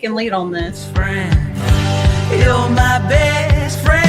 Can lead on this. Friend, you're my best friend.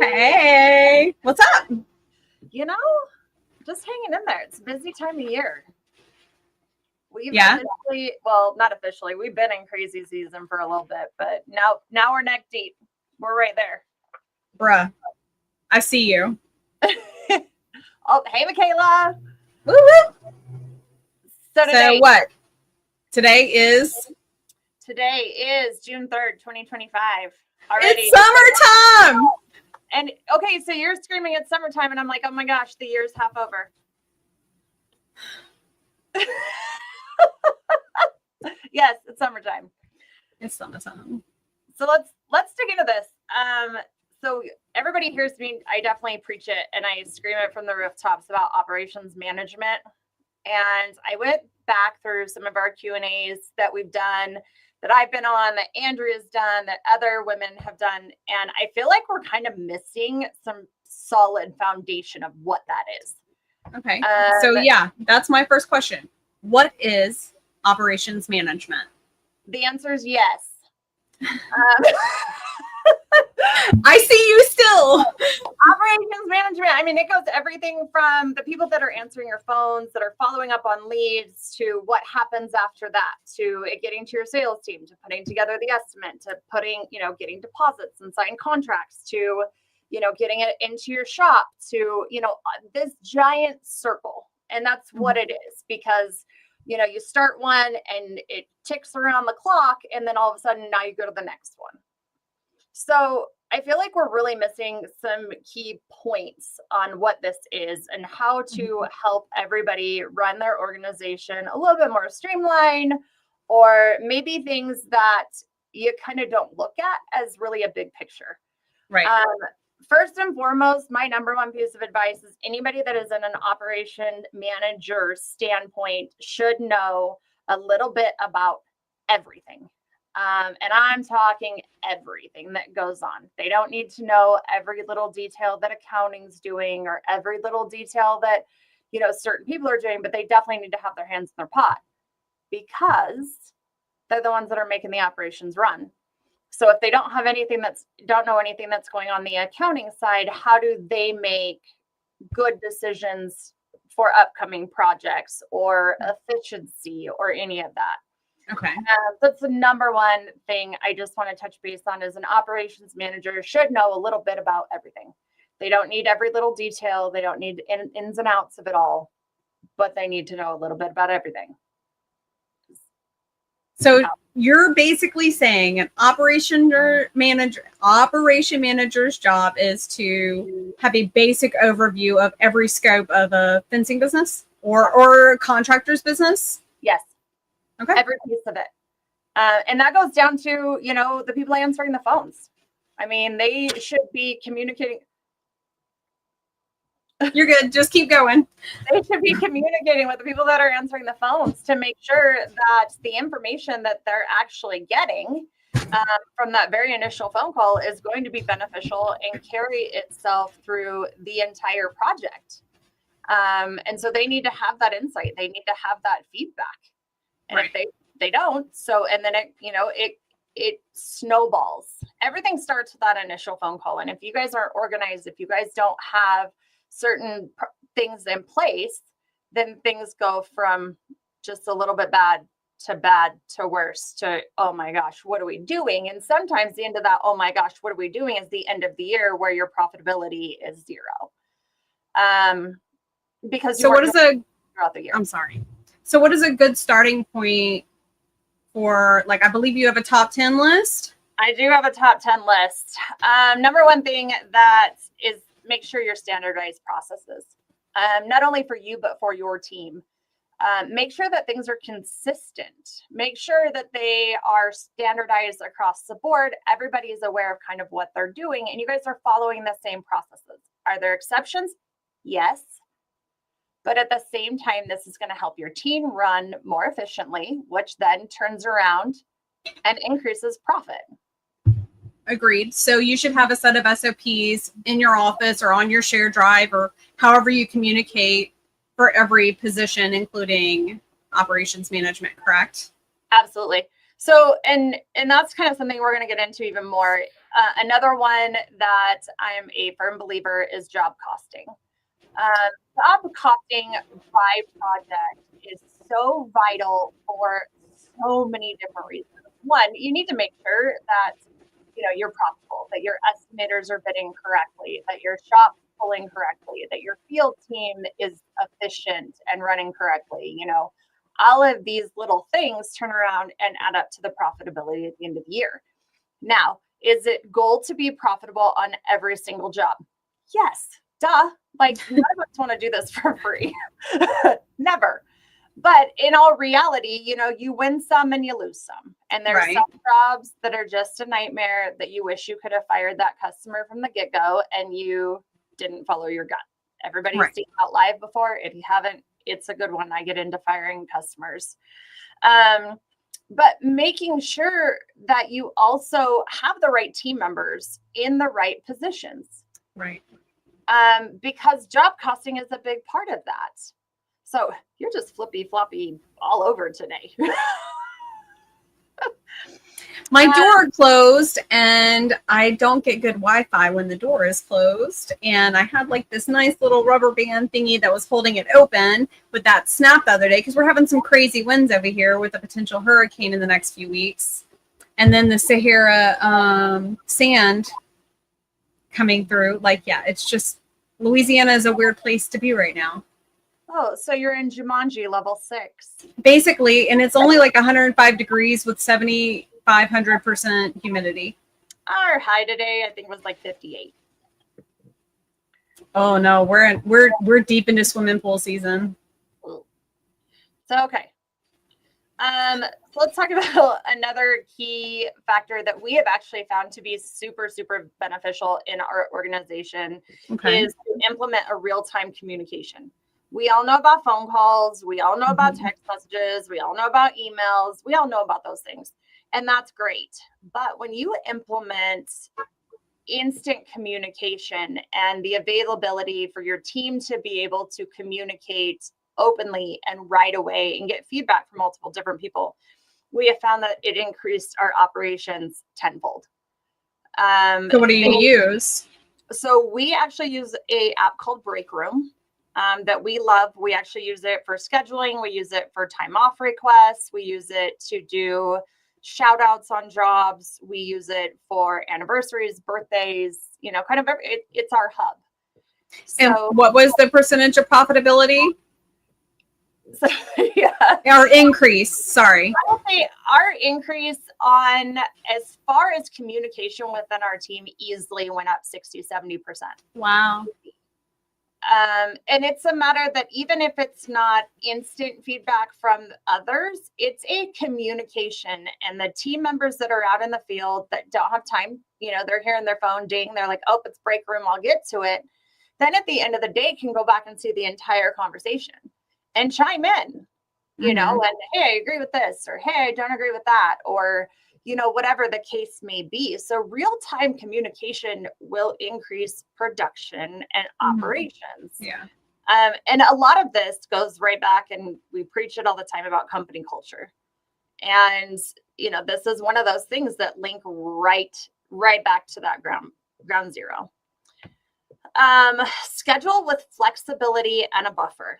Hey, what's up? You know, just hanging in there. It's a busy time of year. We've officially, well, not officially. We've been in crazy season for a little bit, but now we're neck deep. We're right there. Bruh, I see you. Oh, hey, Michaela. Woo woo. So what? Today is June 3rd, 2025. Already. It's summertime. And okay, so you're screaming it's summertime, and I'm like, oh my gosh, the year's half over. Yes, it's summertime. It's summertime. So let's dig into this. So everybody hears me. I definitely preach it and I scream it from the rooftops about operations management. And I went back through some of our Q&As that we've done, that I've been on, that Andrea's done, that other women have done. And I feel like we're kind of missing some solid foundation of what that is. Okay. So yeah, that's my first question. What is operations management? The answer is yes. I see you still. Operations management. I mean, it goes everything from the people that are answering your phones, that are following up on leads, to what happens after that, to it getting to your sales team, to putting together the estimate, to getting deposits and sign contracts, to, getting it into your shop, to, this giant circle. And that's what it is, because, you start one and it ticks around the clock, and then all of a sudden now you go to the next one. So I feel like we're really missing some key points on what this is and how to help everybody run their organization a little bit more streamlined, or maybe things that you kind of don't look at as really a big picture. Right. First and foremost, my number one piece of advice is anybody that is in an operation manager standpoint should know a little bit about everything. And I'm talking everything that goes on. They don't need to know every little detail that accounting's doing or every little detail that, certain people are doing, but they definitely need to have their hands in their pot, because they're the ones that are making the operations run. So if they don't know anything that's going on the accounting side, how do they make good decisions for upcoming projects or efficiency or any of that? Okay. That's the number one thing I just want to touch base on, is an operations manager should know a little bit about everything. They don't need every little detail. They don't need ins and outs of it all, but they need to know a little bit about everything. So you're basically saying an operation manager's job is to have a basic overview of every scope of a fencing business or a contractor's business? Yes. Okay. Every piece of it. And that goes down to, the people answering the phones. I mean, they should be communicating. You're good. Just keep going. They should be communicating with the people that are answering the phones to make sure that the information that they're actually getting from that very initial phone call is going to be beneficial and carry itself through the entire project. And so they need to have that insight. They need to have that feedback. And Right. if they don't, so, and then it snowballs. Everything starts with that initial phone call. And if you guys aren't organized, if you guys don't have certain things in place, then things go from just a little bit bad to worse to, oh my gosh, what are we doing? And sometimes the end of that, oh my gosh, what are we doing, is the end of the year where your profitability is zero. Because So what is throughout the year. I'm sorry. So what is a good starting point for, like, I believe you have a top 10 list? I do have a top 10 list. Number one thing that is, make sure your standardized processes, not only for you, but for your team. Make sure that things are consistent. Make sure that they are standardized across the board. Everybody is aware of kind of what they're doing, and you guys are following the same processes. Are there exceptions? Yes. But at the same time, this is going to help your team run more efficiently, which then turns around and increases profit. Agreed. So you should have a set of SOPs in your office or on your shared drive or however you communicate for every position, including operations management, correct? Absolutely. So, and that's kind of something we're going to get into even more. Another one that I'm a firm believer is job costing. Job costing by project is so vital for so many different reasons. One, you need to make sure that you're profitable, that your estimators are bidding correctly, that your shop's pulling correctly, that your field team is efficient and running correctly. All of these little things turn around and add up to the profitability at the end of the year. Now, is it goal to be profitable on every single job? Yes, duh. Like, none of us want to do this for free. Never. But in all reality, you win some and you lose some. And there's Right. some jobs that are just a nightmare that you wish you could have fired that customer from the get-go and you didn't follow your gut. Everybody's Right. seen Out Live before. If you haven't, it's a good one. I get into firing customers. But making sure that you also have the right team members in the right positions. Right. Because job costing is a big part of that. So you're just flippy floppy all over today. My door closed and I don't get good Wi-Fi when the door is closed. And I had like this nice little rubber band thingy that was holding it open, but that snapped the other day because we're having some crazy winds over here with a potential hurricane in the next few weeks. And then the Sahara sand coming through. Like, yeah, it's just, Louisiana is a weird place to be right now. Oh, so you're in Jumanji level 6. Basically, and it's only like 105 degrees with 7,500% humidity. Our high today, I think, was like 58. Oh no, we're deep into swimming pool season. So okay. So let's talk about another key factor that we have actually found to be super, super beneficial in our organization is to implement a real-time communication. We all know about phone calls. We all know about text messages. We all know about emails. We all know about those things. And that's great. But when you implement instant communication and the availability for your team to be able to communicate openly and right away and get feedback from multiple different people, we have found that it increased our operations tenfold. So what do you use? So we actually use an app called Breakroom. That we love. We actually use it for scheduling. We use it for time off requests. We use it to do shout outs on jobs. We use it for anniversaries, birthdays, kind of it's our hub. And So, what was the percentage of profitability? so yeah, Or increase, sorry. I would say our increase on as far as communication within our team easily went up 60-70%. Wow. And it's a matter that even if it's not instant feedback from others, it's a communication. And the team members that are out in the field that don't have time, they're hearing their phone ding. They're like, oh, it's break room. I'll get to it. then at the end of the day can go back and see the entire conversation and chime in, you know, and hey, I agree with this, or hey, I don't agree with that, or you know, whatever the case may be. So real-time communication will increase production and operations. Yeah. And a lot of this goes right back, and we preach it all the time about company culture. And you know, this is one of those things that link right back to that ground zero. Schedule with flexibility and a buffer.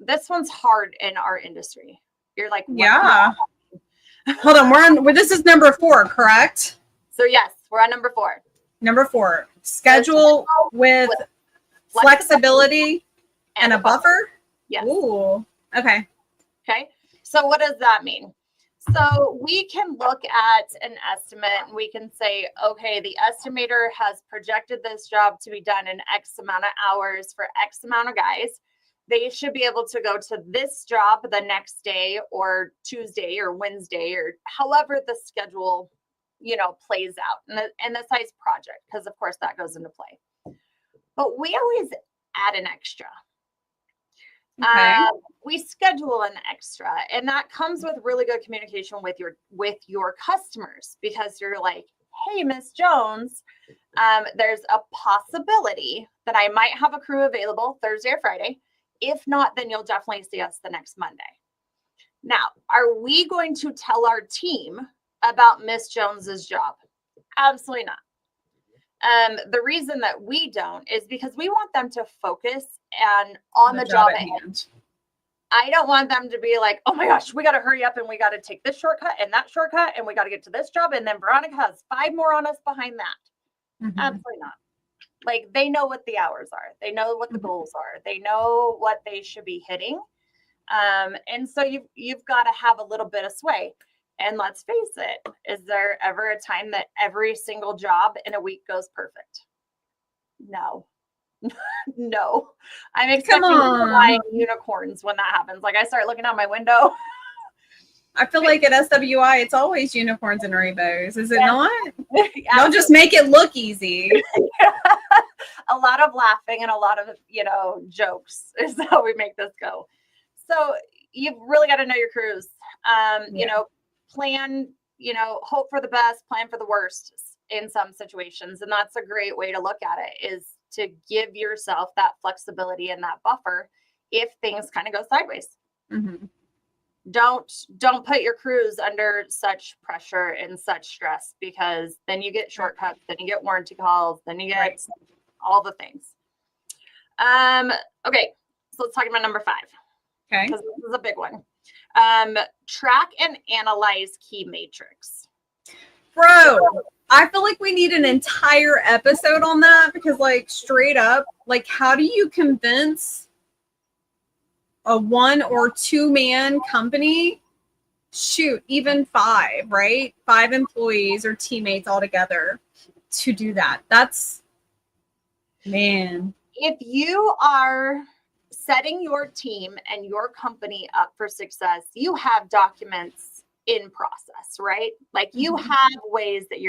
This one's hard in our industry. You're like, what? Yeah. Hold on, this is number 4, correct? So yes, we're on number 4. Number 4, schedule with flexibility and a buffer. Yes. Ooh. Okay. Okay. So what does that mean? So we can look at an estimate and we can say, okay, the estimator has projected this job to be done in X amount of hours for X amount of guys. They should be able to go to this job the next day or Tuesday or Wednesday or however the schedule, you know, plays out and the size project, because of course that goes into play. But we always add an extra. Okay. We schedule an extra, and that comes with really good communication with your customers, because you're like, hey, Miss Jones, there's a possibility that I might have a crew available Thursday or Friday. If not, then you'll definitely see us the next Monday. Now, are we going to tell our team about Miss Jones's job? Absolutely not. The reason that we don't is because we want them to focus on the job at hand. I don't want them to be like, oh my gosh, we got to hurry up and we got to take this shortcut and that shortcut and we got to get to this job. And then Veronica has 5 more on us behind that. Absolutely not. Like, they know what the hours are. They know what the goals are. They know what they should be hitting. And so you've got to have a little bit of sway. And let's face it, is there ever a time that every single job in a week goes perfect? No. No. I'm expecting to fly unicorns when that happens. Like, I start looking out my window. I feel like at SWI, it's always unicorns and rainbows. Is it not? Yeah. They'll just make it look easy. A lot of laughing and a lot of, you know, jokes is how we make this go. So you've really got to know your crews. You know, plan, you know, hope for the best, plan for the worst in some situations. And that's a great way to look at it, is to give yourself that flexibility and that buffer if things kind of go sideways. Don't put your crews under such pressure and such stress, because then you get shortcuts, then you get warranty calls, then you get all the things. Okay, so let's talk about number 5. Okay. Because this is a big one. Track and analyze key matrix. Bro, I feel like we need an entire episode on that, because like, straight up, like, how do you convince a 1 or 2 man company, shoot, even 5, right? 5 employees or teammates all together to do that? That's, man. If you are setting your team and your company up for success, you have documents in process, right? Like, you have ways that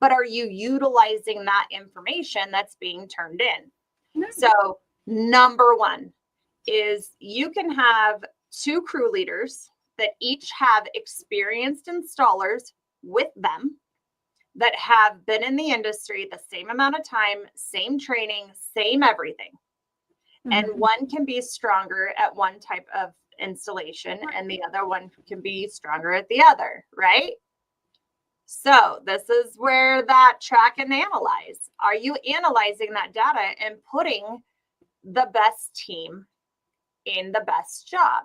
but are you utilizing that information that's being turned in? So number 1 is you can have 2 crew leaders that each have experienced installers with them that have been in the industry the same amount of time, same training, same everything. And one can be stronger at one type of installation and the other one can be stronger at the other, right? So this is where that track and analyze. Are you analyzing that data and putting the best team in the best job?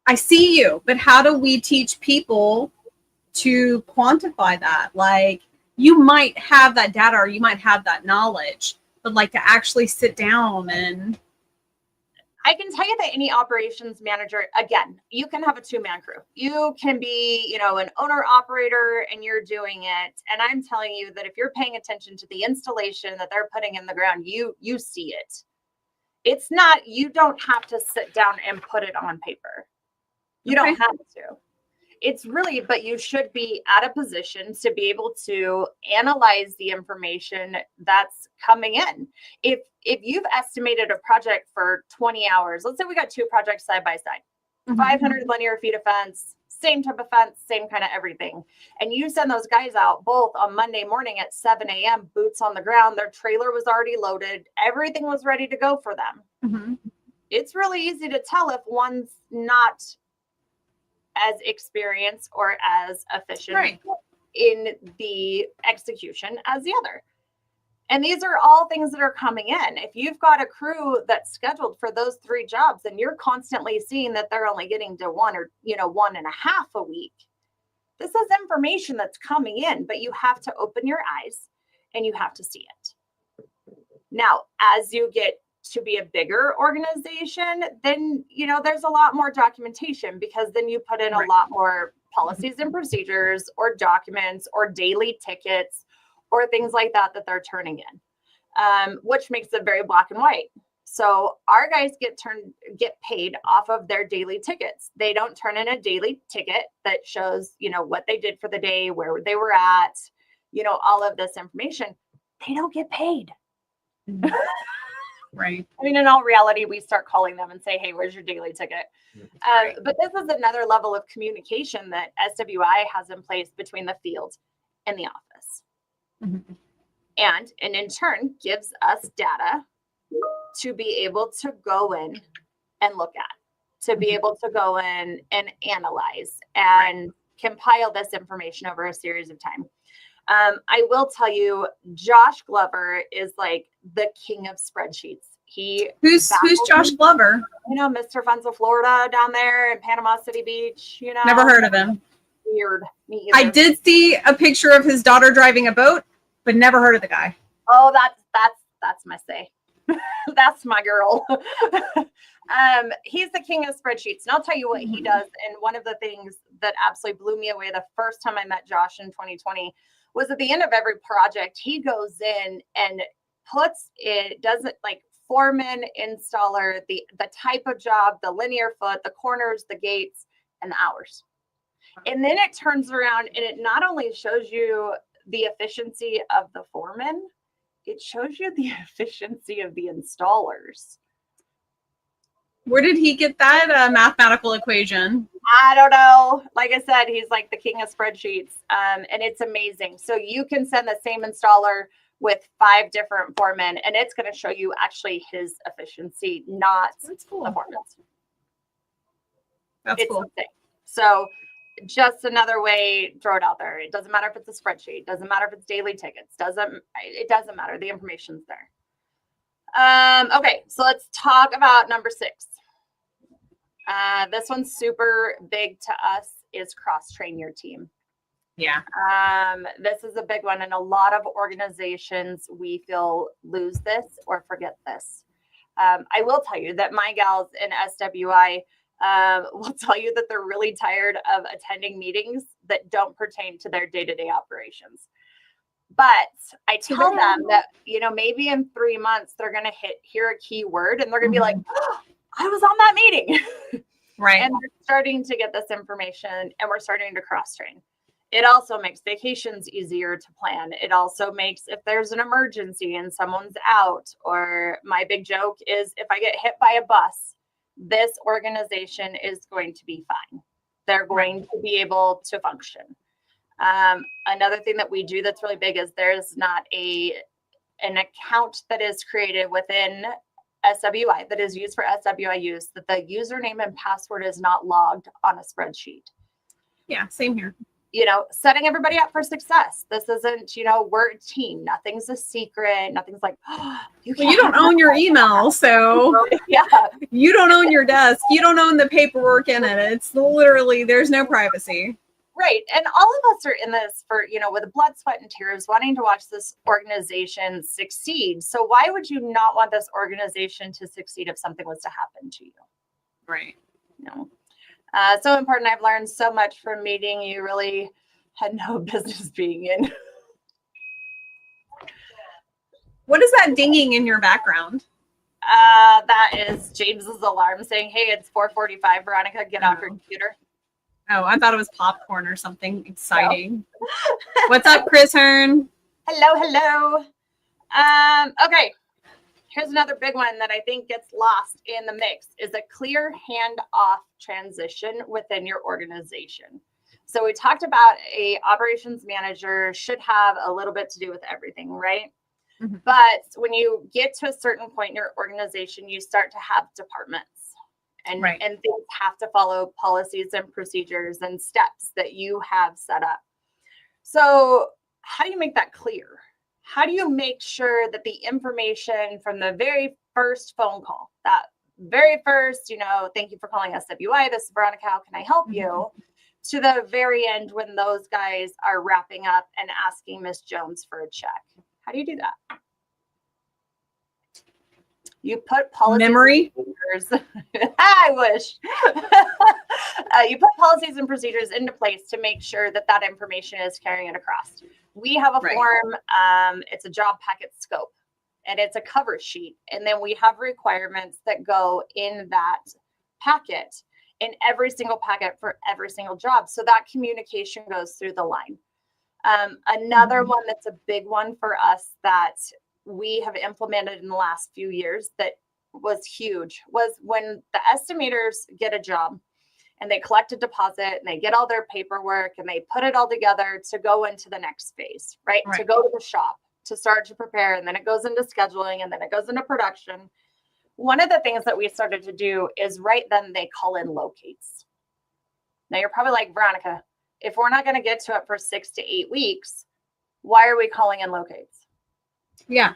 I see you, but how do we teach people to quantify that? Like, you might have that data or you might have that knowledge, but like, to actually sit down and... I can tell you that any operations manager, again, you can have a 2-man crew. You can be, you know, an owner operator and you're doing it. And I'm telling you that if you're paying attention to the installation that they're putting in the ground, you see it. It's not, you don't have to sit down and put it on paper. You don't have to. it's really, but you should be at a position to be able to analyze the information that's coming in. If you've estimated a project for 20 hours, let's say we got two projects side by side, 500 linear feet of fence, same type of fence, same kind of everything. And you send those guys out both on Monday morning at 7 a.m., boots on the ground, their trailer was already loaded, everything was ready to go for them. It's really easy to tell if one's not as experienced or as efficient in the execution as the other. And these are all things that are coming in. If you've got a crew that's scheduled for those 3 jobs and you're constantly seeing that they're only getting to 1 or 1.5 a week, this is information that's coming in, but you have to open your eyes and you have to see it. Now, as you get to be a bigger organization, then, there's a lot more documentation, because then you put in a lot more policies and procedures or documents or daily tickets or things like that they're turning in, which makes it very black and white. So our guys get paid off of their daily tickets. They don't turn in a daily ticket that shows, what they did for the day, where they were at, all of this information. They don't get paid. Right. I mean, in all reality, we start calling them and say, hey, where's your daily ticket? But this is another level of communication that SWI has in place between the field and the office. And in turn gives us data to be able to go in and look at, to be able to go in and analyze and compile this information over a series of time. I will tell you, Josh Glover is like the king of spreadsheets. Who's Josh Glover? Mr. Funza, Florida, down there in Panama City Beach. Never heard of him. Weird. Me either. I did see a picture of his daughter driving a boat, but never heard of the guy. Oh, that's my say. That's my girl. He's the king of spreadsheets, and I'll tell you what he does. And one of the things that absolutely blew me away the first time I met Josh in 2020 was at the end of every project, he goes in and puts it, doesn't like foreman, installer, the type of job, the linear foot, the corners, the gates, and the hours. And then it turns around and it not only shows you the efficiency of the foreman, it shows you the efficiency of the installers. Where did he get that mathematical equation? I don't know. Like I said, he's like the king of spreadsheets, and it's amazing. So you can send the same installer with 5 different foremen, and it's going to show you actually his efficiency, not the foreman's. That's cool. Insane. So just another way, throw it out there. It doesn't matter if it's a spreadsheet. Doesn't matter if it's daily tickets. It doesn't matter. The information's there. Okay, so let's talk about number 6. This one's super big to us, is cross-train your team. Yeah. This is a big one. And a lot of organizations, we feel, lose this or forget this. I will tell you that my gals in SWI will tell you that they're really tired of attending meetings that don't pertain to their day-to-day operations. But I tell them that, maybe in 3 months, they're going to hear a key word and they're going to be like, oh, I was on that meeting. Right. And we're starting to get this information and we're starting to cross-train. It also makes vacations easier to plan. It also makes, if there's an emergency and someone's out, or my big joke is, if I get hit by a bus, this organization is going to be fine. They're going to be able to function. Another thing that we do that's really big is there's not an account that is created within SWI that is used for SWI use, that the username and password is not logged on a spreadsheet. Yeah, same here. Setting everybody up for success. This isn't, we're a team. Nothing's a secret. Nothing's like, you don't own your email. So yeah, you don't own your desk. You don't own the paperwork in it. It's literally, there's no privacy. Right. And all of us are in this for, with blood, sweat, and tears, wanting to watch this organization succeed. So why would you not want this organization to succeed if something was to happen to you? Right. So important. I've learned so much from meeting you. Really had no business being in. What is that dinging in your background? That is James's alarm saying, hey, it's 4:45, Veronica, get off your computer. Oh, I thought it was popcorn or something exciting. What's up, Chris Hearn? Hello. Okay. Here's another big one that I think gets lost in the mix is a clear handoff transition within your organization. So we talked about a operations manager should have a little bit to do with everything, right? Mhm. But when you get to a certain point in your organization, you start to have departments and, Right. and things have to follow policies and procedures and steps that you have set up. So how do you make that clear? How do you make sure that the information from the very first phone call, that very first, thank you for calling SWI, this is Veronica, how can I help you? To the very end when those guys are wrapping up and asking Miss Jones for a check. How do you do that? You put policies Memory? and procedures. I wish. You put policies and procedures into place to make sure that that information is carrying it across. We have a Right. form. It's a job packet scope, and it's a cover sheet. And then we have requirements that go in that packet, in every single packet for every single job. So that communication goes through the line. Another Mhm. one that's a big one for us that we have implemented in the last few years that was huge was when the estimators get a job and they collect a deposit and they get all their paperwork and they put it all together to go into the next phase, right? To Right. go to the shop, to start to prepare, and then it goes into scheduling and then it goes into production. One of the things that we started to do is right then they call in locates. Now you're probably like, Veronica, if we're not going to get to it for 6 to 8 weeks, why are we calling in locates? Yeah.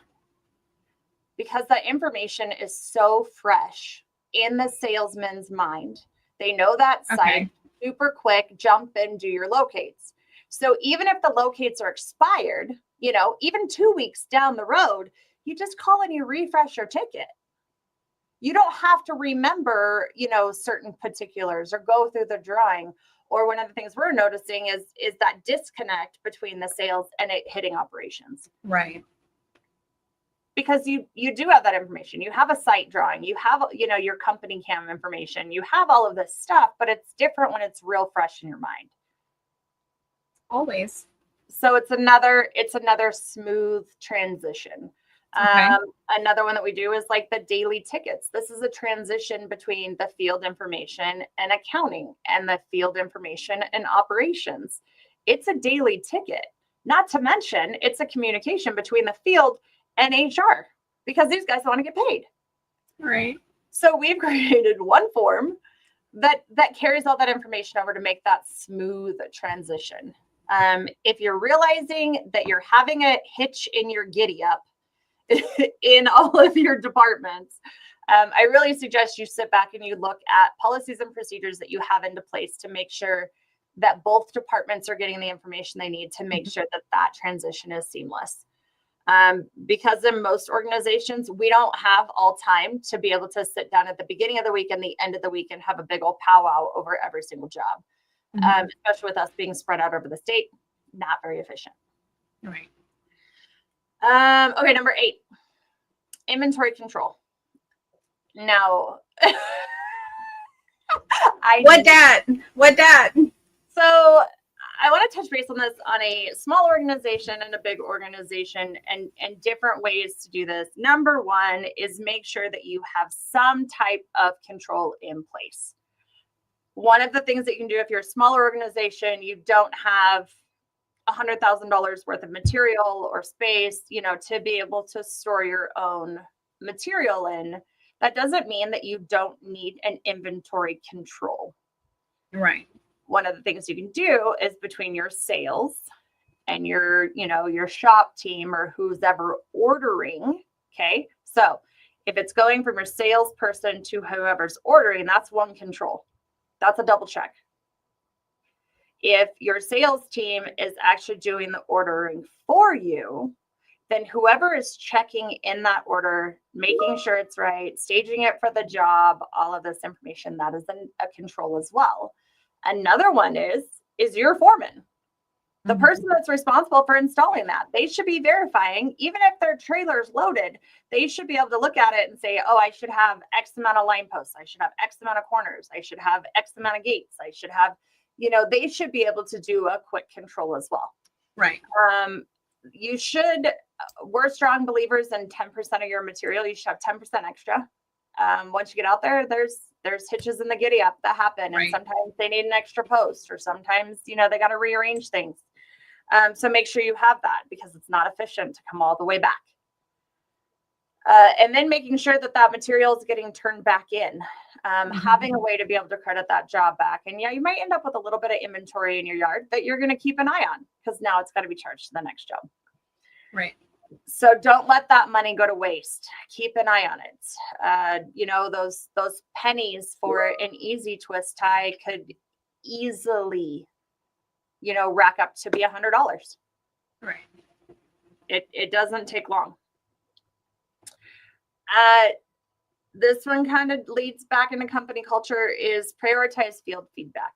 Because that information is so fresh in the salesman's mind. They know that site Okay. super quick, jump and do your locates. So even if the locates are expired, even 2 weeks down the road, you just call and you refresh your ticket. You don't have to remember, certain particulars or go through the drawing. Or one of the things we're noticing is that disconnect between the sales and it hitting operations. Right. Because you do have that information. You have a site drawing, you have, your company cam information, you have all of this stuff, but it's different when it's real fresh in your mind. Always. So it's another smooth transition. Okay. Another one that we do is like the daily tickets. This is a transition between the field information and accounting and the field information and operations. It's a daily ticket, not to mention it's a communication between the field and HR because these guys want to get paid. Right. So we've created one form that carries all that information over to make that smooth transition. If you're realizing that you're having a hitch in your giddy up in all of your departments, I really suggest you sit back and you look at policies and procedures that you have into place to make sure that both departments are getting the information they need to make sure that that transition is seamless. Because in most organizations, we don't have all time to be able to sit down at the beginning of the week and the end of the week and have a big old powwow over every single job. Especially with us being spread out over the state, not very efficient. Right. Okay, number 8, inventory control. Now, What that? So I want to touch base on this on a small organization and a big organization and different ways to do this. Number 1 is make sure that you have some type of control in place. One of the things that you can do if you're a smaller organization, you don't have $100,000 worth of material or space, to be able to store your own material in. That doesn't mean that you don't need an inventory control. Right. One of the things you can do is between your sales and your shop team or who's ever ordering. Okay. So if it's going from your salesperson to whoever's ordering, that's one control. That's a double check. If your sales team is actually doing the ordering for you, then whoever is checking in that order, making sure it's right, staging it for the job, all of this information, that is a control as well. Another one is your foreman. The person that's responsible for installing that, they should be verifying, even if their trailer's loaded, they should be able to look at it and say, oh, I should have X amount of line posts. I should have X amount of corners. I should have X amount of gates. I should have, they should be able to do a quick control as well. Right. We're strong believers in 10% of your material. You should have 10% extra. Once you get out there, there's hitches in the giddy up that happen. Right. And sometimes they need an extra post, or sometimes, they got to rearrange things. So make sure you have that, because it's not efficient to come all the way back. And then making sure that material is getting turned back in, having a way to be able to credit that job back. And yeah, you might end up with a little bit of inventory in your yard that you're going to keep an eye on, because now it's got to be charged to the next job. Right. So don't let that money go to waste. Keep an eye on it. Those pennies for an easy twist tie could easily, rack up to be $100. Right. It doesn't take long. This one kind of leads back into company culture, is prioritize field feedback.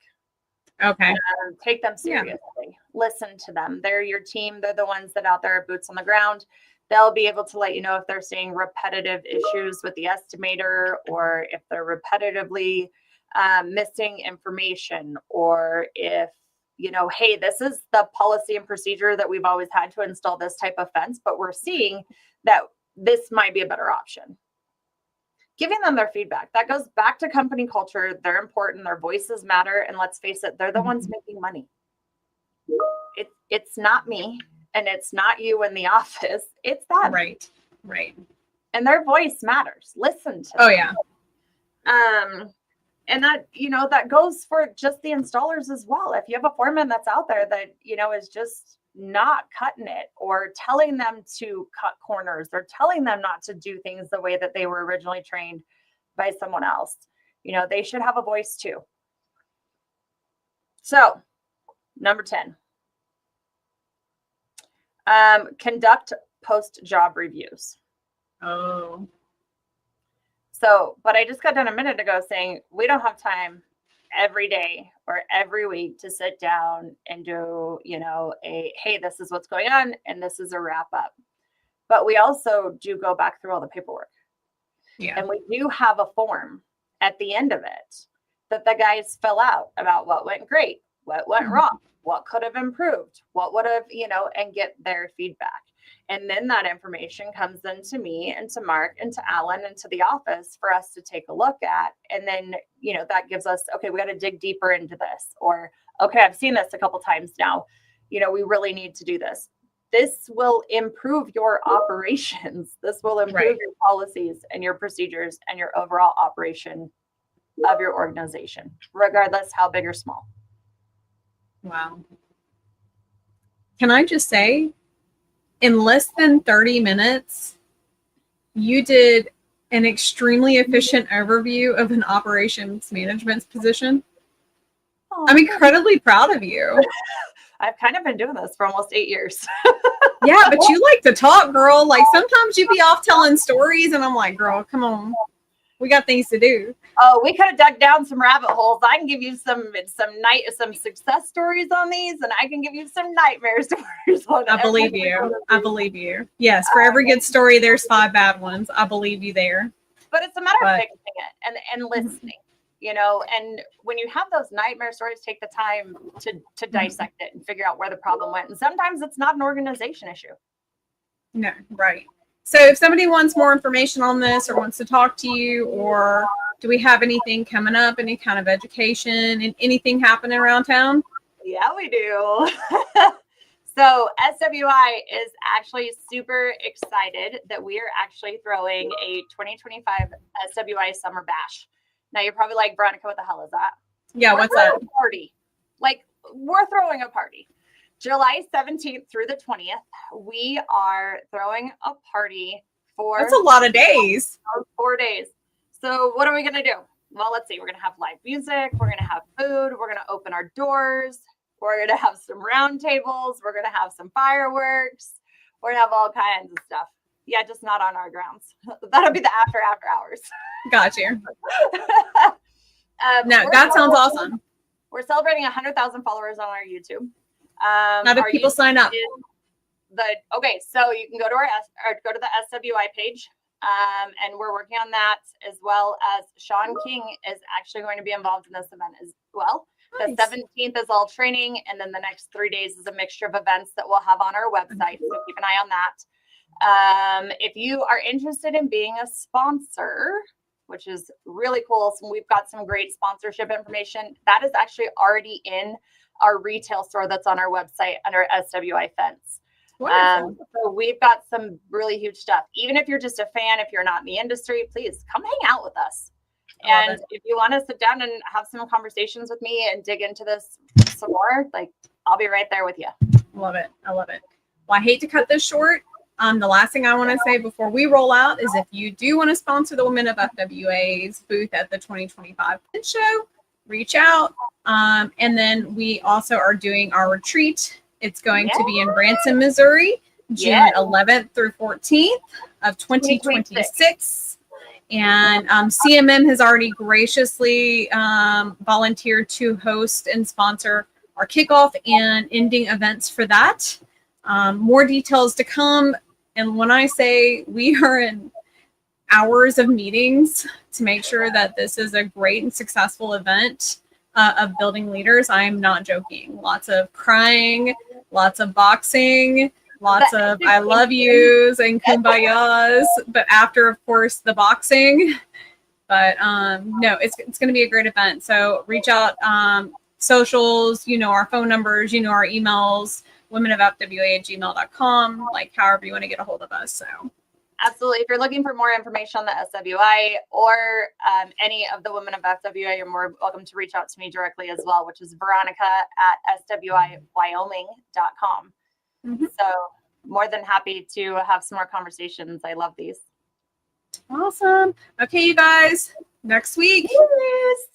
Okay. Take them seriously. Listen to them. They're your team. They're the ones that out there are boots on the ground. They'll be able to let you know if they're seeing repetitive issues with the estimator, or if they're repetitively missing information, or if, hey, this is the policy and procedure that we've always had to install this type of fence, but we're seeing that this might be a better option. Giving them their feedback. That goes back to company culture. They're important. Their voices matter. And let's face it, they're the ones making money. It's not me, and it's not you in the office. It's them. Right. Right. And their voice matters. Listen to them. Oh yeah. And that, that goes for just the installers as well. If you have a foreman that's out there that, is just not cutting it, or telling them to cut corners, or telling them not to do things the way that they were originally trained by someone else, they should have a voice too. So, number 10, conduct post-job reviews. Oh. So, but I just got done a minute ago saying we don't have time every day or every week to sit down and do, hey, this is what's going on and this is a wrap up. But we also do go back through all the paperwork. Yeah. And we do have a form at the end of it that the guys fill out about what went great, what went wrong, what could have improved, what would have, and get their feedback. And then that information comes then to me and to Mark and to Alan and to the office for us to take a look at. And then, that gives us, okay, we got to dig deeper into this, or, okay, I've seen this a couple times now. We really need to do this. This will improve your operations. This will improve your policies and your procedures and your overall operation of your organization, regardless how big or small. Wow. Can I just say, in less than 30 minutes, you did an extremely efficient overview of an operations management position. Oh, I'm incredibly proud of you. I've kind of been doing this for almost 8 years. Yeah, but you like to talk, girl. Like, sometimes you be off telling stories, and I'm like, girl, come on. We got things to do. Oh, we could have dug down some rabbit holes. I can give you some success stories on these, and I can give you some nightmare stories on I believe you. I believe you. Yes, for every good story, there's 5 bad ones. I believe you there. But it's a matter of fixing it and listening, and when you have those nightmare stories, take the time to dissect it and figure out where the problem went. And sometimes it's not an organization issue. No, right. So if somebody wants more information on this, or wants to talk to you, or do we have anything coming up, any kind of education and anything happening around town? Yeah, we do. So SWI is actually super excited that we are actually throwing a 2025 SWI Summer Bash. Now you're probably like, Veronica, what the hell is that? Yeah, what's that? Party. Like, we're throwing a party. July 17th through the 20th, we are throwing a party for... That's a lot of days. 4 days. So what are we going to do? Well, let's see. We're going to have live music. We're going to have food. We're going to open our doors. We're going to have some round tables. We're going to have some fireworks. We're going to have all kinds of stuff. Yeah, just not on our grounds. That'll be the after hours. Got you. No, that sounds awesome. We're celebrating 100,000 followers on our YouTube. How do people sign up? So you can go to the SWI page, and we're working on that, as well as Sean King is actually going to be involved in this event as well. The 17th is all training, and then the next 3 days is a mixture of events that we'll have on our website. So keep an eye on that. If you are interested in being a sponsor, which is really cool, so we've got some great sponsorship information that is actually already in our retail store that's on our website under SWI Fence. So we've got some really huge stuff. Even if you're just a fan, if you're not in the industry, please come hang out with us. And if you want to sit down and have some conversations with me and dig into this some more, like, I'll be right there with you. Love it. I love it. Well, I hate to cut this short. The last thing I want to say before we roll out is if you do want to sponsor the Women of FWA's booth at the 2025 show, reach out. And then we also are doing our retreat. It's going to be in Branson, Missouri, June 11th through 14th of 2026. And CMM has already graciously volunteered to host and sponsor our kickoff and ending events for that. More details to come. And when I say we are in hours of meetings to make sure that this is a great and successful event of building leaders, I am not joking. Lots of crying, lots of boxing, lots of I love yous and kumbayas, but after, of course, the boxing. But no, it's going to be a great event. So reach out, socials, our phone numbers, our emails, womenofFWA@gmail.com, like however you want to get a hold of us. So absolutely. If you're looking for more information on the SWI or any of the Women of FWA, you're more welcome to reach out to me directly as well, which is veronica@swiwyoming.com. So more than happy to have some more conversations. I love these. Awesome. Okay, you guys, next week. Cheers.